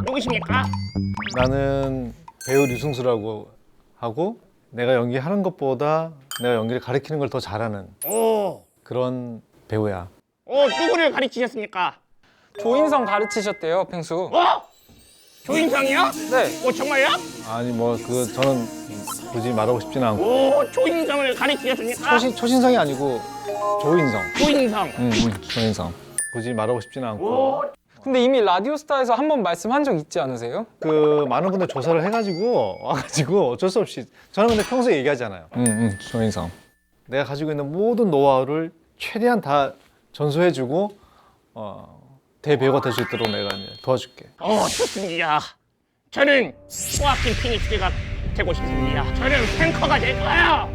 누구십니까? 나는 배우 류승수라고 하고 내가 연기하는 것보다 내가 연기를 가르치는 걸 더 잘하는 오, 그런 배우야. 누구를 가르치셨습니까? 조인성 가르치셨대요, 펭수. 조인성이요? 네. 정말요? 아니 뭐 그 저는 굳이 말하고 싶지는 않고 조인성을 가르치셨습니까? 초신성이 아니고 조인성. 조인성. 조인성. 굳이 말하고 싶지는 않고 근데 이미 라디오스타에서 한 번 말씀한 적 있지 않으세요? 그 많은 분들 조사를 해가지고 와가지고 어쩔 수 없이 저는 근데 평소에 얘기하잖아요. 조인성. 내가 가지고 있는 모든 노하우를 최대한 다 전수해주고 대배우가 될 수 있도록 내가 이제 도와줄게. 좋습니다. 저는 호아킨 피닉스가 되고 싶습니다. 저는 탱커가 될 거예요.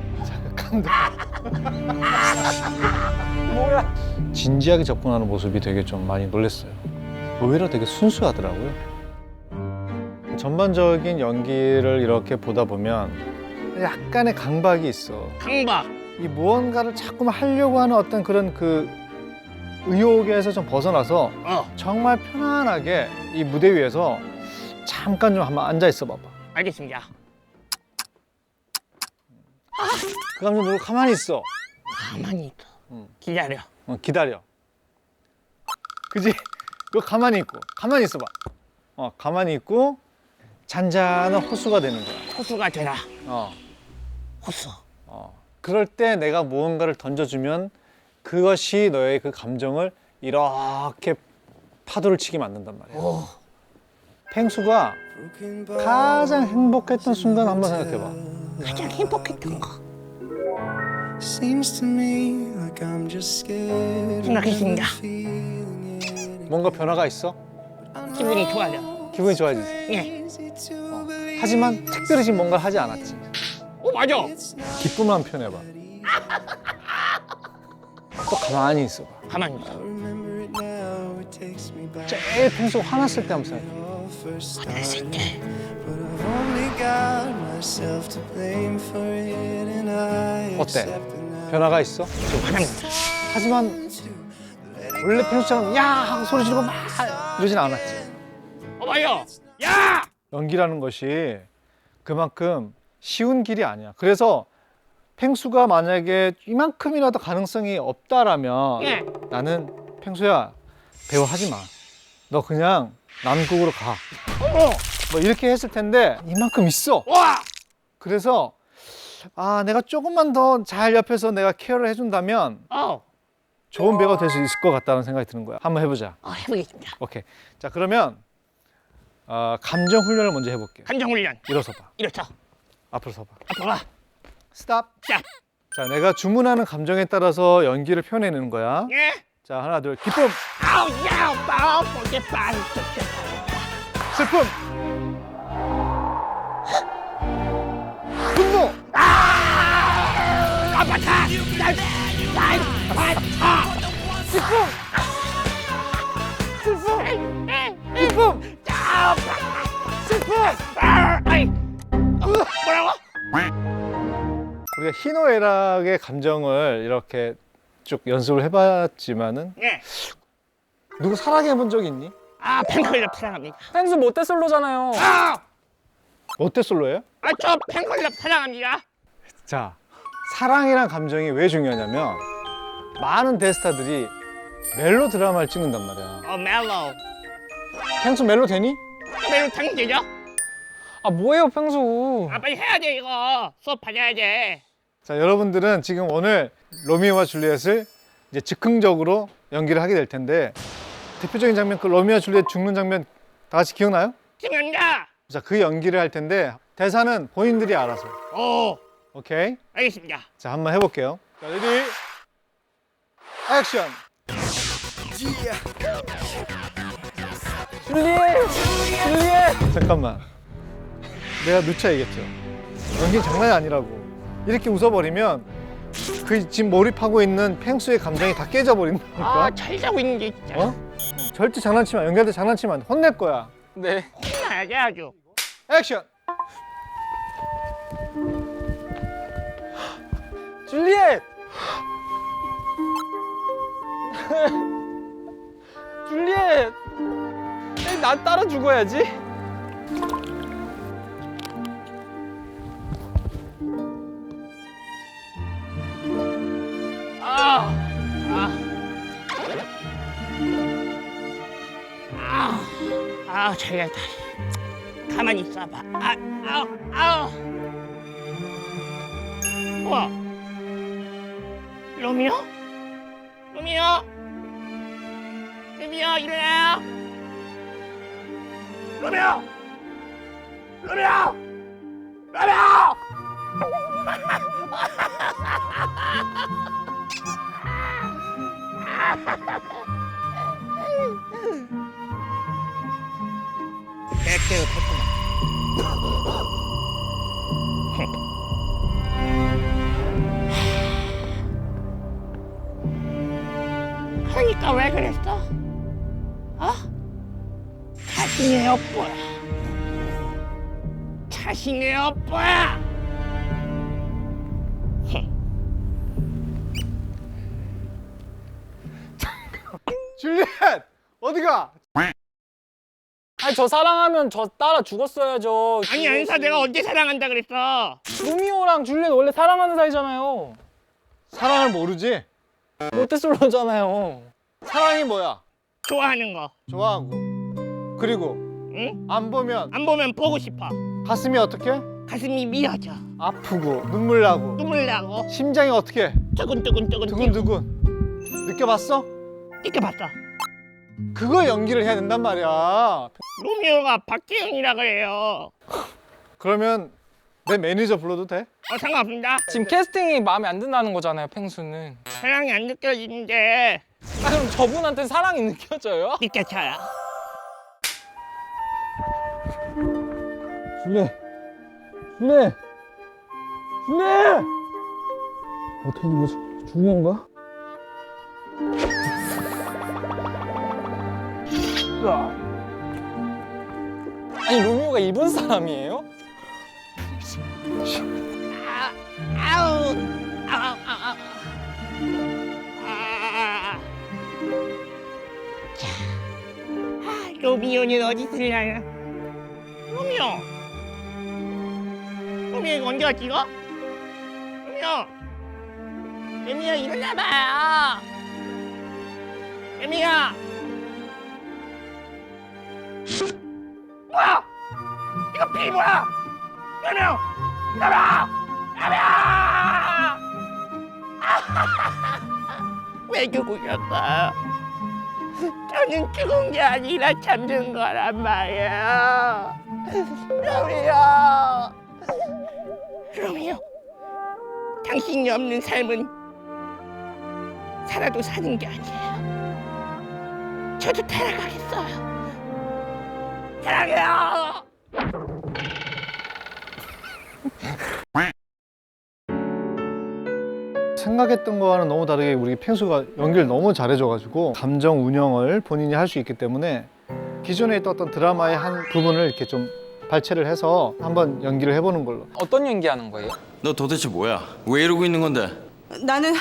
뭐야? 진지하게 접근하는 모습이 되게 좀 많이 놀랐어요. 의외로 되게 순수하더라고요. 전반적인 연기를 이렇게 보다 보면 약간의 강박이 있어. 강박. 이 무언가를 자꾸만 하려고 하는 어떤 그런 그 의욕에서 좀 벗어나서 정말 편안하게 이 무대 위에서 잠깐 좀 한번 앉아 있어 봐봐. 알겠습니다. 그 감정 모르고 가만히 있어. 가만히 있어. 기다려. 기다려. 그지? 그거 가만히 있고 가만히 있어 봐. 가만히 있고 잔잔한 호수가 되는 거야. 호수가 되라. 호수. 그럴 때 내가 무언가를 던져주면 그것이 너의 그 감정을 이렇게 파도를 치게 만든단 말이야. 펭수가 가장 행복했던 순간 한번 생각해봐. 가장 행복했던 거. 생각했습니다. 뭔가 변화가 있어? 기분이 좋아져. 기분이 좋아지지? 예. 하지만 특별히 지금 뭔가를 하지 않았지. 맞아. 기쁨만 표현해봐. 또 가만히 있어봐. 가만히 있어. 제일 펭수가 화났을 때 한번 생각해. 화났을 때. 어때? 변화가 있어? 화납니다. 하지만 원래 펭수처럼 야 하고 소리 지르고 막 이러진 않았지. 맞아. 야! 연기라는 것이 그만큼 쉬운 길이 아니야. 그래서 펭수가 만약에 이만큼이라도 가능성이 없다라면 예. 나는 펭수야 배우 하지 마. 너 그냥 남극으로 가. 뭐 이렇게 했을 텐데 이만큼 있어. 와! 그래서 내가 조금만 더 잘 옆에서 내가 케어를 해준다면 좋은 배우가 될 수 있을 것 같다는 생각이 드는 거야. 한번 해보자. 해보겠습니다. 오케이. 자 그러면 감정 훈련을 먼저 해볼게. 감정 훈련. 일어서 봐. 이렇죠. 앞으로 서봐. 앞으로 와. 스탑. 자. 자, 내가 주문하는 감정에 따라서 연기를 표현해내는 거야. 예. 자, 하나, 둘, 기쁨, 아우 야, 마음 보게 빠르게. 슬픔, 분노, 아파타. 날 아파타. 기쁨, 뭐라고? 우리가 희노애락의 감정을 이렇게 쭉 연습을 해봤지만은 예. 누구 사랑해 본 적 있니? 팬클럽 사랑합니다. 펭수 모태솔로잖아요. 모태솔로예요? 저 팬클럽 사랑합니다. 자, 사랑이란 감정이 왜 중요하냐면 많은 대스타들이 멜로 드라마를 찍는단 말이야. 멜로. 펭수 멜로 되니? 멜로 당연히 되죠? 뭐예요, 펭수? 빨리 해야 돼 이거. 수업 받아야 돼. 자, 여러분들은 지금 오늘 로미오와 줄리엣을 이제 즉흥적으로 연기를 하게 될 텐데 대표적인 장면, 그 로미오와 줄리엣 죽는 장면 다 같이 기억나요? 기억납니다. 자, 그 연기를 할 텐데 대사는 본인들이 알아서. 오케이? 알겠습니다. 자, 한번 해볼게요. 자, 레디, 액션! 줄리엣! 잠깐만. 내가 누차 얘기했죠. 연기는 장난이 아니라고. 이렇게 웃어버리면 그 지금 몰입하고 있는 펭수의 감정이 다 깨져버린다니까. 잘 자고 있는 게 진짜. 절대 장난치면 연기할 때 장난치면 안 돼. 혼낼 거야. 네. 혼나야지 아주. 액션! 줄리엣! 나 따라 죽어야지. 아, 아, 저기 가만히 있어봐. 우와, 로미오? 로미오? 로미오, 일어나! 로미오! 로미오! 로미오! 백대의 태풍아. 그러니까 왜 그랬어? 어? 자신이 없고야. 자신이 없고야. 줄리엣 어디가? 아니 저 사랑하면 저 따라 죽었어야죠. 아니 안사 내가 언제 사랑한다 그랬어? 로미오랑 줄리엣 원래 사랑하는 사이잖아요. 사랑을 모르지? 모태솔로잖아요. 사랑이 뭐야? 좋아하는 거. 좋아하고 그리고 응? 안 보면 안 보면 보고 싶어. 가슴이 어떻게? 가슴이 미어져. 아프고 눈물 나고 눈물 나고 심장이 어떻게? 두근두근 두근두근 느껴봤어? 느껴봤어. 그거 연기를 해야 된단 말이야. 로미오가 박재현이라 그래요. 그러면 내 매니저 불러도 돼? 상관없습니다. 지금 캐스팅이 마음에 안 든다는 거잖아요, 펭수는. 사랑이 안 느껴지는데 아, 그럼 저분한테 사랑이 느껴져요? 느껴져요. 줄리엣 줄리엣 줄리엣 어떻게 된 거지? 죽은 건가? 아니 로미오가 일본 사람이에요? 아우 아우 아우 자, 로미오는 어디 있으려나? 로미오 이거 언제 왔지 이거? 로미오 일어나봐요. 로미오 뭐야? 이거 피 뭐야? 로미오 왜 죽으셨어요? 저는 죽은 게 아니라 잠든 거란 말이에요. 로미오, 당신이 없는 삶은 살아도 사는 게 아니에요. 저도 살아가겠어요. 사랑해요. 생각했던 거와는 너무 다르게 우리 펭수가 연기를 너무 잘해줘가지고 감정 운영을 본인이 할 수 있기 때문에 기존에 있던 어떤 드라마의 한 부분을 이렇게 좀 발췌를 해서 한번 연기를 해보는 걸로. 어떤 연기하는 거예요? 너 도대체 뭐야? 왜 이러고 있는 건데? 나는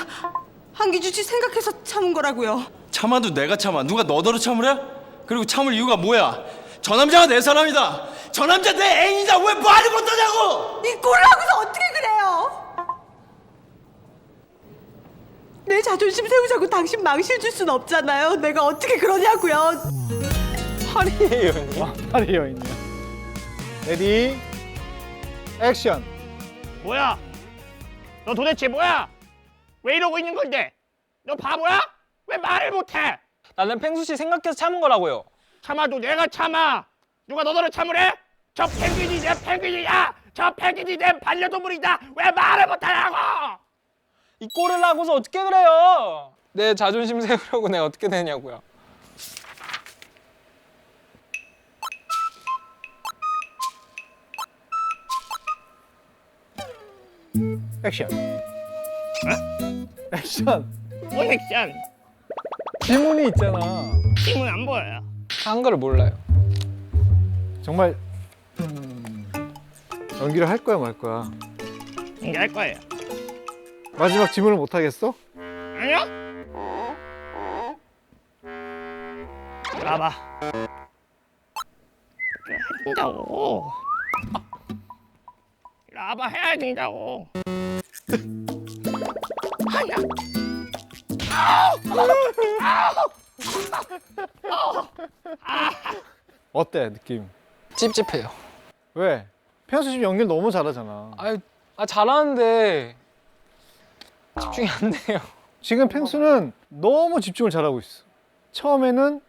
한기주 씨 생각해서 참은 거라고요. 참아도 내가 참아. 누가 너더러 참으래? 그리고 참을 이유가 뭐야? 저 남자가 내 사람이다. 저 남자 내 애인이다. 왜 말을 못하냐고! 이 꼴을 하고서 어떻게 그래요? 내 자존심 세우자고 당신 망실 줄 순 없잖아요. 내가 어떻게 그러냐고요. 파리의 연이요? 파리 여인이야. 레디 액션. 뭐야? 너 도대체 뭐야? 왜 이러고 있는 건데? 너 바보야? 왜 말을 못해? 나는 펭수 씨 생각해서 참은 거라고요. 참아도 내가 참아. 누가 너더러 참으래? 저 펭귄이 내 펭귄이야. 저 펭귄이 내 반려동물이다. 왜 말을 못하냐고? 이 꼴을 하고서 어떻게 그래요? 내 자존심 세우려고 내가 어떻게 되냐고요. 액션. 액션. 뭔 액션? 지문이 있잖아. 지문 안 보여요. 한글을 몰라요. 정말 연기를 할 거야 말 거야? 이제 할 거예요. 마지막 지문을 못 하겠어? 아니요? 봐봐. 된다고. 이리 와봐, 해야 된다고. 하나. 어때 느낌? 찝찝해요. 왜? 평소 지금 연기를 너무 잘하잖아. 잘하는데 집중이 안 돼요. 지금 펭수는 너무 집중을 잘하고 있어. 처음에는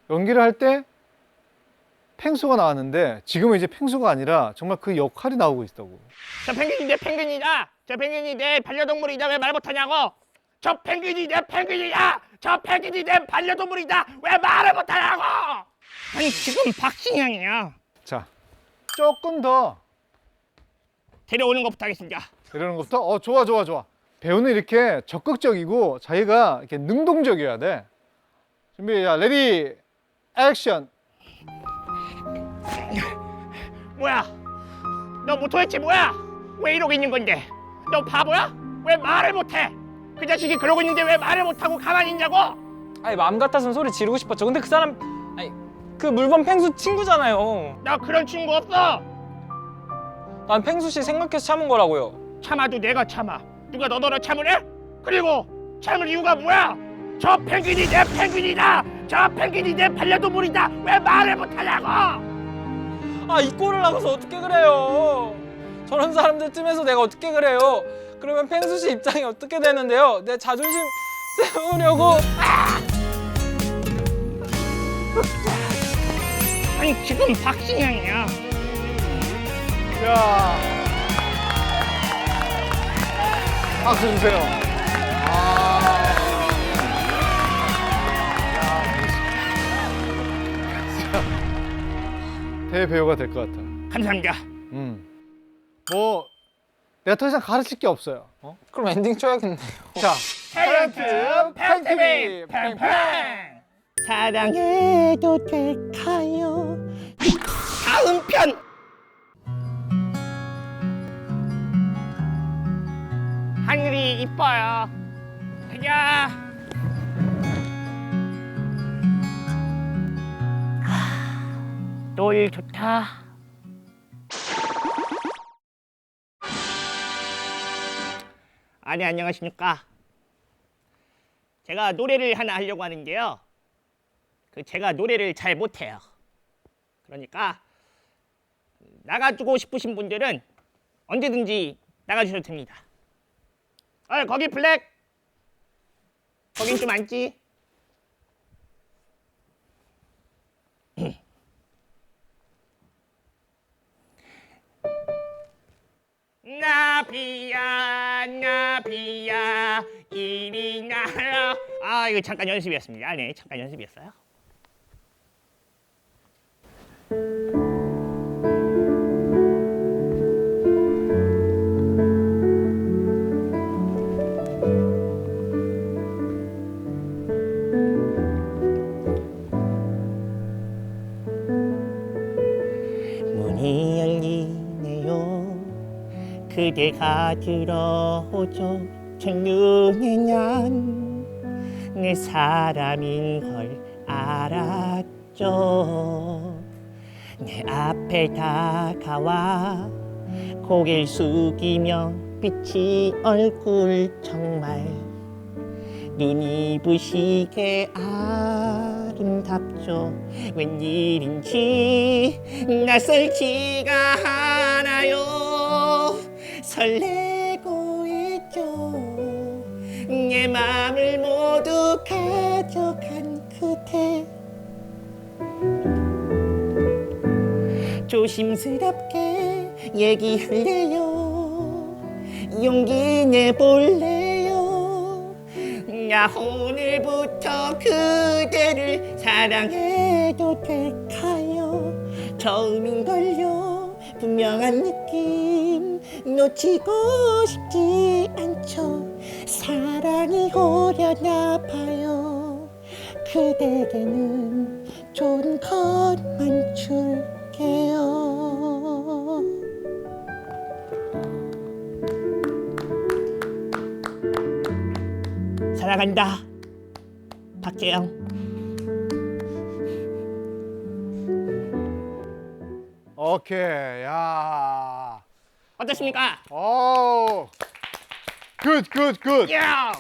연기를 할 때 펭수가 나왔는데 지금은 이제 펭수가 아니라 정말 그 역할이 나오고 있다고. 저 펭귄이 내 펭귄이다. 저 펭귄이 내 반려동물이다. 왜 말 못하냐고. 저 펭귄이 내 펭귄이야. 저 펭귄이 내 반려동물이다. 왜 말을 못하냐고. 아니 지금 박신양이야. 자, 조금 더 데려오는 것부터 하겠습니다. 이러는 것부터 좋아 좋아 좋아. 배우는 이렇게 적극적이고 자기가 이렇게 능동적이어야 돼. 준비, 자, 레디, 액션. 뭐야? 너 뭐 도대체 뭐야? 왜 이러고 있는 건데? 너 바보야? 왜 말을 못해? 그 자식이 그러고 있는데 왜 말을 못하고 가만히 있냐고? 아니 마음 같아서는 소리 지르고 싶었죠. 근데 그 사람 그 물범 펭수 친구잖아요. 나 그런 친구 없어. 난 펭수 씨 생각해서 참은 거라고요. 참아도 내가 참아. 누가 너더러 참으래? 그리고 참을 이유가 뭐야? 저 펭귄이 내 펭귄이다. 저 펭귄이 내 반려동물이다. 왜 말을 못하냐고? 이 꼴을 하고서 어떻게 그래요? 저런 사람들 틈에서 내가 어떻게 그래요? 그러면 펭수 씨 입장이 어떻게 되는데요? 내 자존심 세우려고. 아니 지금 박신양이야. 자, 박수 주세요. 대배우가 될 것 같아. 감사합니다. 뭐 내가 더 이상 가르칠 게 없어요. 그럼 엔딩 쳐야겠네요. 자, 탤런트 팽TV 팽팽. 사랑해도 될까요? 다음 편. 하늘이 이뻐요. 가자. 노을 좋다. 아네, 안녕하십니까. 제가 노래를 하나 하려고 하는데요. 제가 노래를 잘 못해요. 그러니까 나가주고 싶으신 분들은 언제든지 나가주셔도 됩니다. 거기 블랙. 거긴 좀 앉지. 나비야 나비야 이리 나라. 이거 잠깐 연습이었습니다. 네, 잠깐 연습이었어요. 문이 열리네요. 그대가 들어오죠. 첫눈에 난 내 사람인 걸 알았죠. 내 앞에 다가와 고개를 숙이며 빛이 얼굴 정말 눈이 부시게 아름답죠. 웬일인지 낯설지가 않아요. 설레고 있죠. 내 맘을 모두 가져간 그대. 조심스럽게 얘기할래요. 용기 내볼래요. 나 오늘부터 그대를 사랑해도 될까요? 처음인걸요. 분명한 느낌 놓치고 싶지 않죠. 사랑이 오려나 봐요. 그대에게는 좋은 것만 줄게요. 사랑한다, 박재영. 오케이. 야. 어떻습니까? 오. 굿. 야!